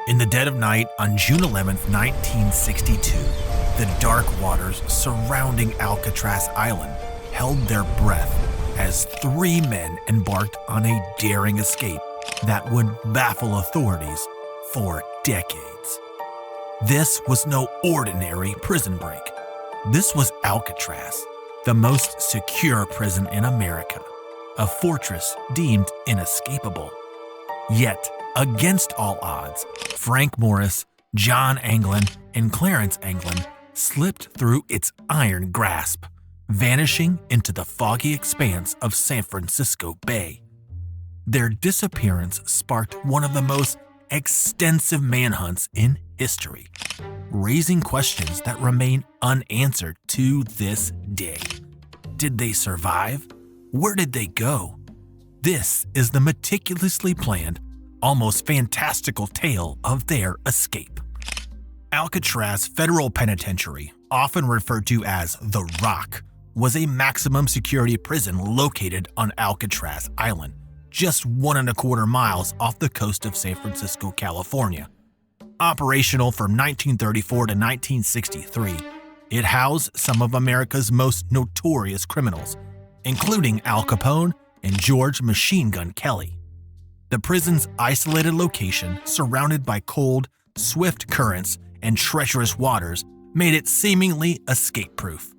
In the dead of night on June 11, 1962, the dark waters surrounding Alcatraz Island held their breath as three men embarked on a daring escape that would baffle authorities for decades. This was no ordinary prison break. This was Alcatraz, the most secure prison in America, a fortress deemed inescapable. Yet, against all odds, Frank Morris, John Anglin, and Clarence Anglin slipped through its iron grasp, vanishing into the foggy expanse of San Francisco Bay. Their disappearance sparked one of the most extensive manhunts in history, raising questions that remain unanswered to this day. Did they survive? Where did they go? This is the meticulously planned, almost fantastical tale of their escape. Alcatraz Federal Penitentiary, often referred to as The Rock, was a maximum security prison located on Alcatraz Island, just 1.25 miles off the coast of San Francisco, California. Operational from 1934 to 1963, it housed some of America's most notorious criminals, including Al Capone and George Machine Gun Kelly. The prison's isolated location, surrounded by cold, swift currents and treacherous waters, made it seemingly escape-proof.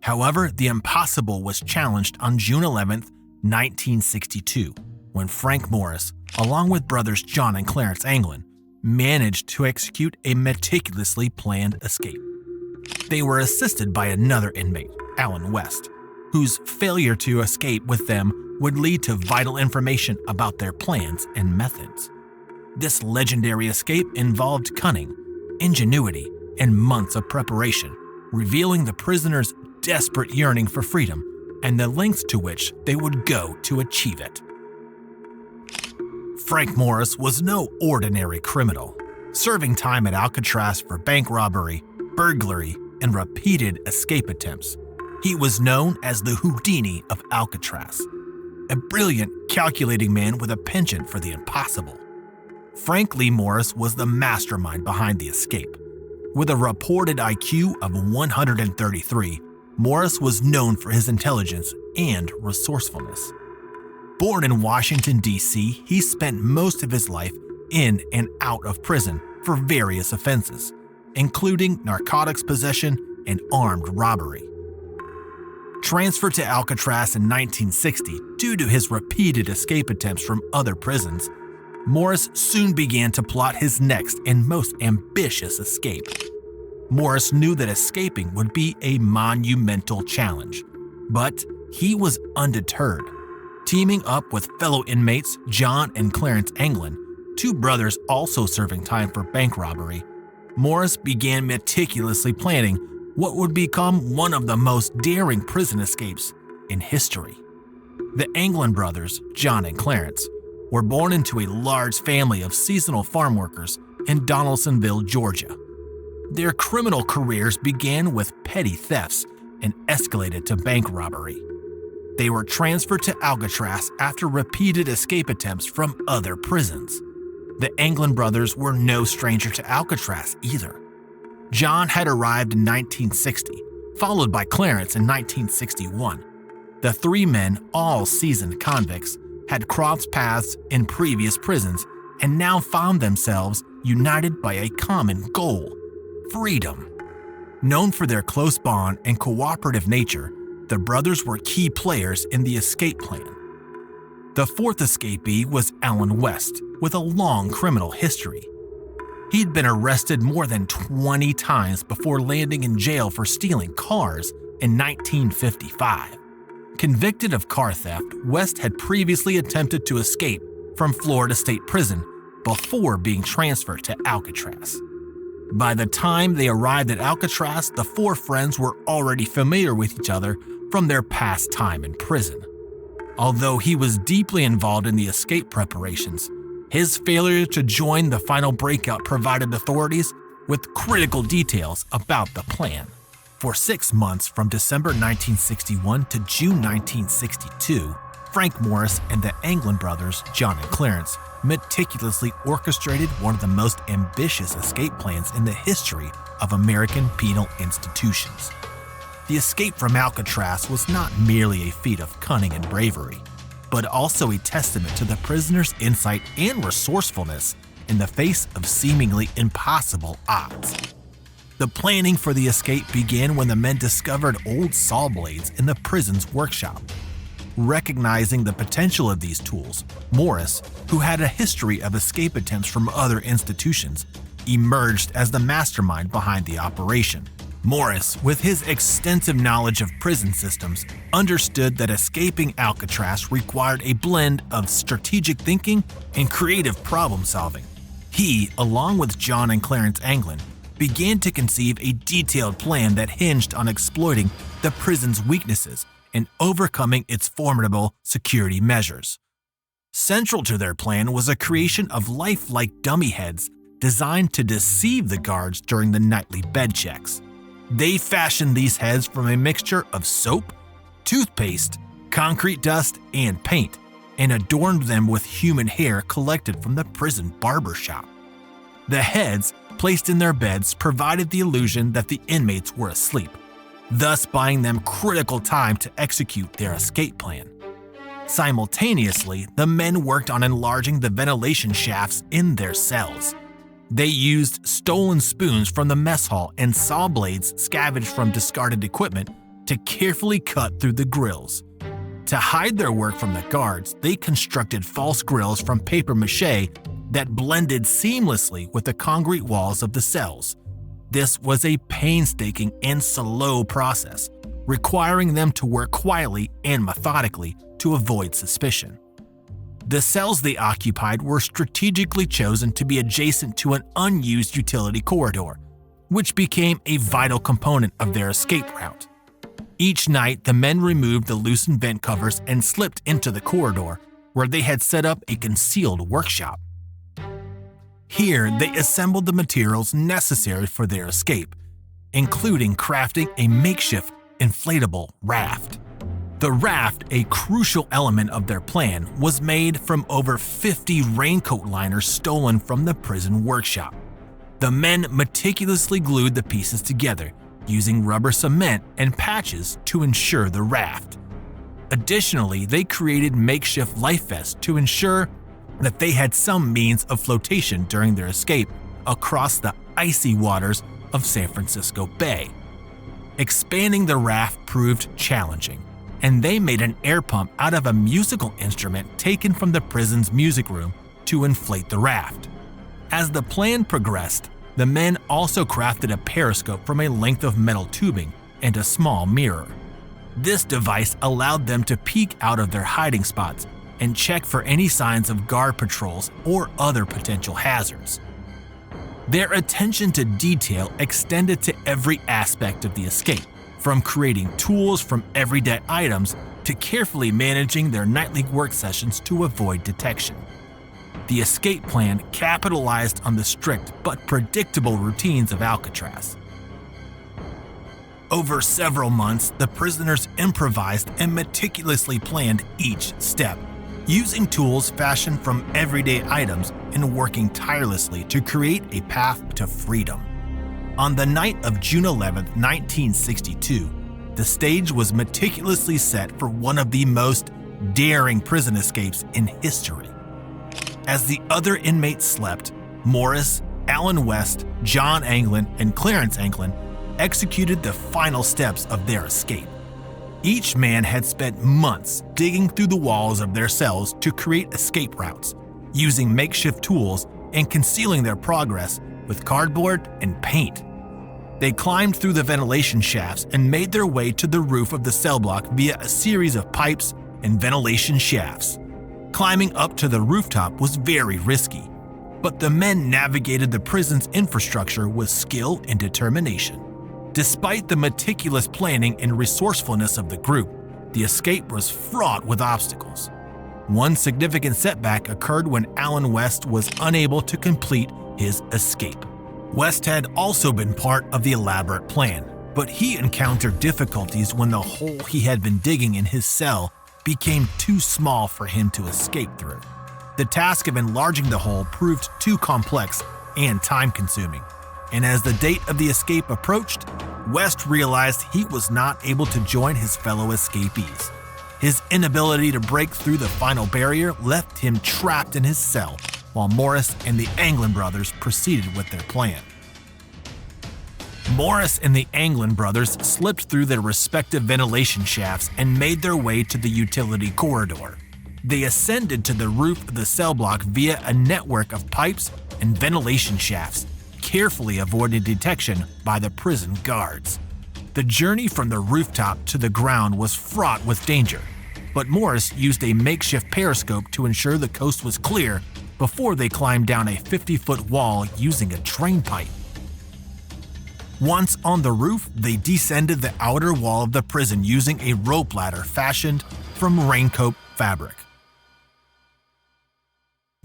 However, the impossible was challenged on June 11, 1962, when Frank Morris, along with brothers John and Clarence Anglin, managed to execute a meticulously planned escape. They were assisted by another inmate, Alan West, whose failure to escape with them would lead to vital information about their plans and methods. This legendary escape involved cunning, ingenuity, and months of preparation, revealing the prisoners' desperate yearning for freedom and the lengths to which they would go to achieve it. Frank Morris was no ordinary criminal, serving time at Alcatraz for bank robbery, burglary, and repeated escape attempts. He was known as the Houdini of Alcatraz, a brilliant, calculating man with a penchant for the impossible. Frank Lee Morris was the mastermind behind the escape. With a reported IQ of 133, Morris was known for his intelligence and resourcefulness. Born in Washington, D.C., he spent most of his life in and out of prison for various offenses, including narcotics possession and armed robbery. Transferred to Alcatraz in 1960 due to his repeated escape attempts from other prisons, Morris soon began to plot his next and most ambitious escape. Morris knew that escaping would be a monumental challenge, but he was undeterred. Teaming up with fellow inmates John and Clarence Anglin, two brothers also serving time for bank robbery, Morris began meticulously planning what would become one of the most daring prison escapes in history. The Anglin brothers, John and Clarence, were born into a large family of seasonal farm workers in Donaldsonville, Georgia. Their criminal careers began with petty thefts and escalated to bank robbery. They were transferred to Alcatraz after repeated escape attempts from other prisons. The Anglin brothers were no stranger to Alcatraz either. John had arrived in 1960, followed by Clarence in 1961. The three men, all seasoned convicts, had crossed paths in previous prisons and now found themselves united by a common goal: freedom. Known for their close bond and cooperative nature, the brothers were key players in the escape plan. The fourth escapee was Alan West, with a long criminal history. He'd been arrested more than 20 times before landing in jail for stealing cars in 1955. Convicted of car theft, West had previously attempted to escape from Florida State Prison before being transferred to Alcatraz. By the time they arrived at Alcatraz, the four friends were already familiar with each other from their past time in prison. Although he was deeply involved in the escape preparations, his failure to join the final breakout provided authorities with critical details about the plan. For 6 months from December 1961 to June 1962, Frank Morris and the Anglin brothers, John and Clarence, meticulously orchestrated one of the most ambitious escape plans in the history of American penal institutions. The escape from Alcatraz was not merely a feat of cunning and bravery, but also a testament to the prisoners' insight and resourcefulness in the face of seemingly impossible odds. The planning for the escape began when the men discovered old saw blades in the prison's workshop. Recognizing the potential of these tools, Morris, who had a history of escape attempts from other institutions, emerged as the mastermind behind the operation. Morris, with his extensive knowledge of prison systems, understood that escaping Alcatraz required a blend of strategic thinking and creative problem-solving. He, along with John and Clarence Anglin, began to conceive a detailed plan that hinged on exploiting the prison's weaknesses and overcoming its formidable security measures. Central to their plan was a creation of lifelike dummy heads designed to deceive the guards during the nightly bed checks. They fashioned these heads from a mixture of soap, toothpaste, concrete dust, and paint, and adorned them with human hair collected from the prison barber shop. The heads, placed in their beds, provided the illusion that the inmates were asleep, thus buying them critical time to execute their escape plan. Simultaneously, the men worked on enlarging the ventilation shafts in their cells. They used stolen spoons from the mess hall and saw blades scavenged from discarded equipment to carefully cut through the grills. To hide their work from the guards, they constructed false grills from paper mache that blended seamlessly with the concrete walls of the cells. This was a painstaking and slow process, requiring them to work quietly and methodically to avoid suspicion. The cells they occupied were strategically chosen to be adjacent to an unused utility corridor, which became a vital component of their escape route. Each night, the men removed the loosened vent covers and slipped into the corridor, where they had set up a concealed workshop. Here, they assembled the materials necessary for their escape, including crafting a makeshift inflatable raft. The raft, a crucial element of their plan, was made from over 50 raincoat liners stolen from the prison workshop. The men meticulously glued the pieces together, using rubber cement and patches to ensure the raft. Additionally, they created makeshift life vests to ensure that they had some means of flotation during their escape across the icy waters of San Francisco Bay. Expanding the raft proved challenging, and they made an air pump out of a musical instrument taken from the prison's music room to inflate the raft. As the plan progressed, the men also crafted a periscope from a length of metal tubing and a small mirror. This device allowed them to peek out of their hiding spots and check for any signs of guard patrols or other potential hazards. Their attention to detail extended to every aspect of the escape, from creating tools from everyday items to carefully managing their nightly work sessions to avoid detection. The escape plan capitalized on the strict but predictable routines of Alcatraz. Over several months, the prisoners improvised and meticulously planned each step, using tools fashioned from everyday items and working tirelessly to create a path to freedom. On the night of June 11, 1962, the stage was meticulously set for one of the most daring prison escapes in history. As the other inmates slept, Morris, Alan West, John Anglin, and Clarence Anglin executed the final steps of their escape. Each man had spent months digging through the walls of their cells to create escape routes, using makeshift tools and concealing their progress with cardboard and paint. They climbed through the ventilation shafts and made their way to the roof of the cell block via a series of pipes and ventilation shafts. Climbing up to the rooftop was very risky, but the men navigated the prison's infrastructure with skill and determination. Despite the meticulous planning and resourcefulness of the group, the escape was fraught with obstacles. One significant setback occurred when Alan West was unable to complete his escape. West had also been part of the elaborate plan, but he encountered difficulties when the hole he had been digging in his cell became too small for him to escape through. The task of enlarging the hole proved too complex and time-consuming, and as the date of the escape approached, West realized he was not able to join his fellow escapees. His inability to break through the final barrier left him trapped in his cell, while Morris and the Anglin brothers proceeded with their plan. Morris and the Anglin brothers slipped through their respective ventilation shafts and made their way to the utility corridor. They ascended to the roof of the cell block via a network of pipes and ventilation shafts, carefully avoiding detection by the prison guards. The journey from the rooftop to the ground was fraught with danger, but Morris used a makeshift periscope to ensure the coast was clear before they climbed down a 50-foot wall using a drain pipe. Once on the roof, they descended the outer wall of the prison using a rope ladder fashioned from raincoat fabric.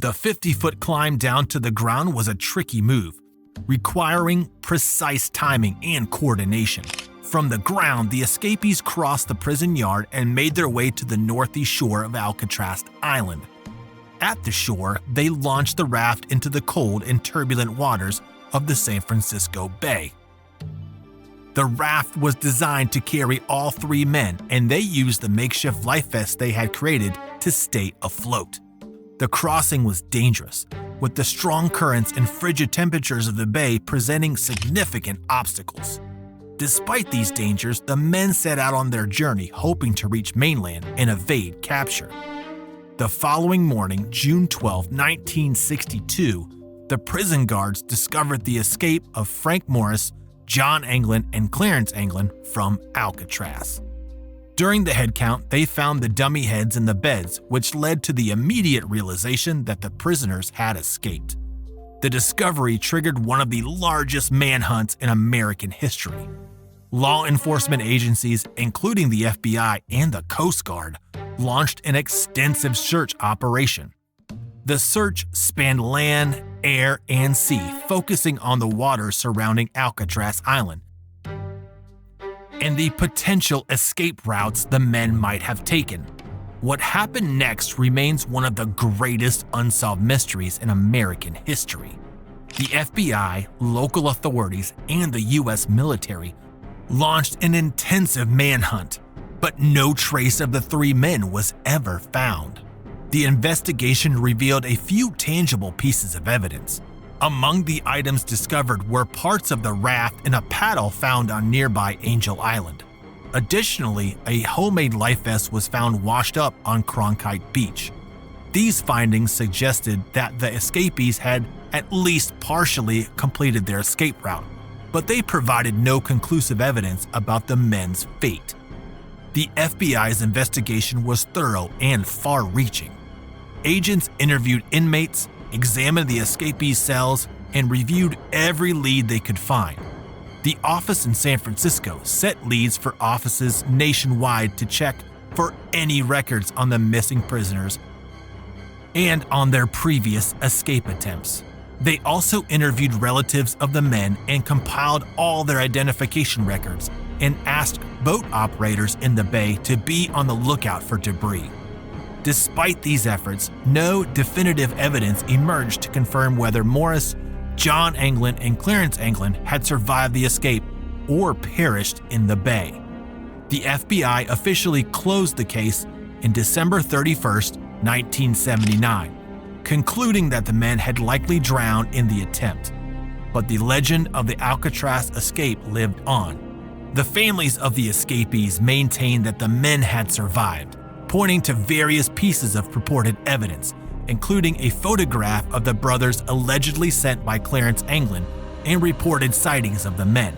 The 50-foot climb down to the ground was a tricky move, requiring precise timing and coordination. From the ground, the escapees crossed the prison yard and made their way to the northeast shore of Alcatraz Island. At the shore, they launched the raft into the cold and turbulent waters of the San Francisco Bay. The raft was designed to carry all three men, and they used the makeshift life vests they had created to stay afloat. The crossing was dangerous, with the strong currents and frigid temperatures of the bay presenting significant obstacles. Despite these dangers, the men set out on their journey hoping to reach mainland and evade capture. The following morning, June 12, 1962, the prison guards discovered the escape of Frank Morris, John Anglin, and Clarence Anglin from Alcatraz. During the head count, they found the dummy heads in the beds, which led to the immediate realization that the prisoners had escaped. The discovery triggered one of the largest manhunts in American history. Law enforcement agencies, including the FBI and the Coast Guard, launched an extensive search operation. The search spanned land, air, and sea, focusing on the waters surrounding Alcatraz Island and the potential escape routes the men might have taken. What happened next remains one of the greatest unsolved mysteries in American history. The FBI, local authorities, and the U.S. military launched an intensive manhunt, but no trace of the three men was ever found. The investigation revealed a few tangible pieces of evidence. Among the items discovered were parts of the raft and a paddle found on nearby Angel Island. Additionally, a homemade life vest was found washed up on Cronkite Beach. These findings suggested that the escapees had at least partially completed their escape route, but they provided no conclusive evidence about the men's fate. The FBI's investigation was thorough and far-reaching. Agents interviewed inmates, examined the escapees' cells, and reviewed every lead they could find. The office in San Francisco set leads for offices nationwide to check for any records on the missing prisoners and on their previous escape attempts. They also interviewed relatives of the men and compiled all their identification records and asked boat operators in the bay to be on the lookout for debris. Despite these efforts, no definitive evidence emerged to confirm whether Morris, John Anglin, and Clarence Anglin had survived the escape or perished in the bay. The FBI officially closed the case in December 31, 1979, concluding that the men had likely drowned in the attempt. But the legend of the Alcatraz escape lived on. The families of the escapees maintained that the men had survived, pointing to various pieces of purported evidence, including a photograph of the brothers allegedly sent by Clarence Anglin and reported sightings of the men.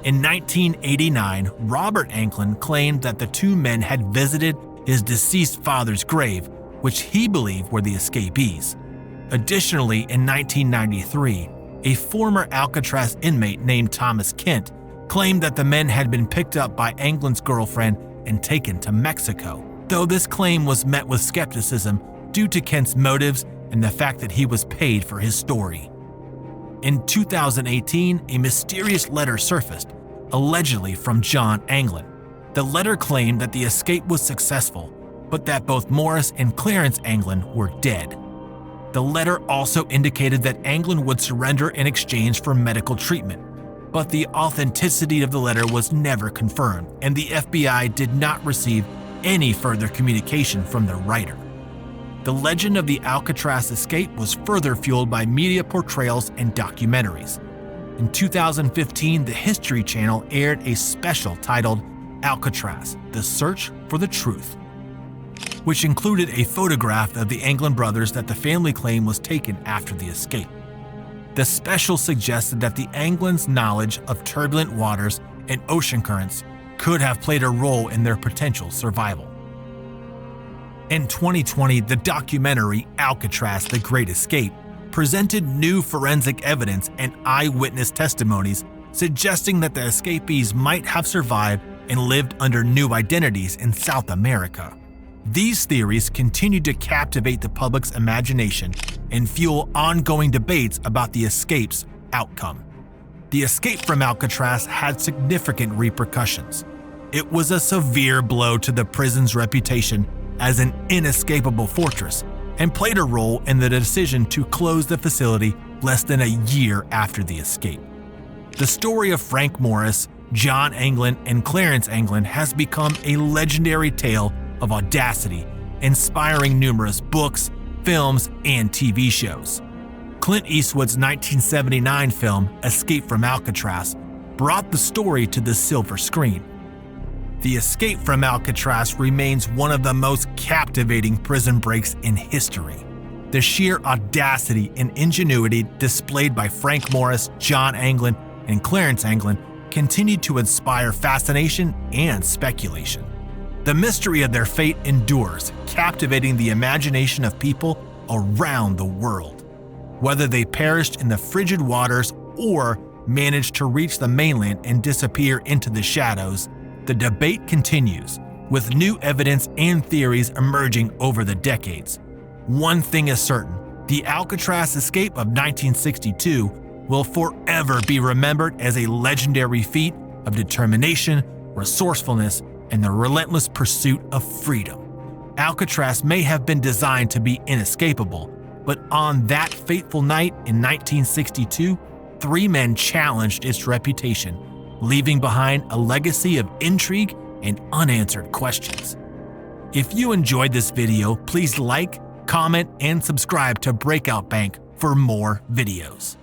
In 1989, Robert Anglin claimed that the two men had visited his deceased father's grave, which he believed were the escapees. Additionally, in 1993, a former Alcatraz inmate named Thomas Kent claimed that the men had been picked up by Anglin's girlfriend and taken to Mexico, though this claim was met with skepticism due to Kent's motives and the fact that he was paid for his story. In 2018, a mysterious letter surfaced, allegedly from John Anglin. The letter claimed that the escape was successful, but that both Morris and Clarence Anglin were dead. The letter also indicated that Anglin would surrender in exchange for medical treatment, but the authenticity of the letter was never confirmed, and the FBI did not receive any further communication from the writer. The legend of the Alcatraz escape was further fueled by media portrayals and documentaries. In 2015, the History Channel aired a special titled Alcatraz: The Search for the Truth, which included a photograph of the Anglin brothers that the family claimed was taken after the escape. The special suggested that the Anglins' knowledge of turbulent waters and ocean currents could have played a role in their potential survival. In 2020, the documentary Alcatraz: The Great Escape presented new forensic evidence and eyewitness testimonies suggesting that the escapees might have survived and lived under new identities in South America. These theories continue to captivate the public's imagination and fuel ongoing debates about the escape's outcome. The escape from Alcatraz had significant repercussions. It was a severe blow to the prison's reputation as an inescapable fortress and played a role in the decision to close the facility less than a year after the escape. The story of Frank Morris, John Anglin, and Clarence Anglin has become a legendary tale of audacity, inspiring numerous books, films, and TV shows. Clint Eastwood's 1979 film Escape from Alcatraz brought the story to the silver screen. The escape from Alcatraz remains one of the most captivating prison breaks in history. The sheer audacity and ingenuity displayed by Frank Morris, John Anglin, and Clarence Anglin continued to inspire fascination and speculation. The mystery of their fate endures, captivating the imagination of people around the world. Whether they perished in the frigid waters or managed to reach the mainland and disappear into the shadows, the debate continues, with new evidence and theories emerging over the decades. One thing is certain: the Alcatraz escape of 1962 will forever be remembered as a legendary feat of determination, resourcefulness, and the relentless pursuit of freedom. Alcatraz may have been designed to be inescapable, but on that fateful night in 1962, 3 men challenged its reputation, leaving behind a legacy of intrigue and unanswered questions. If you enjoyed this video, please like, comment, and subscribe to Breakout Bank for more videos.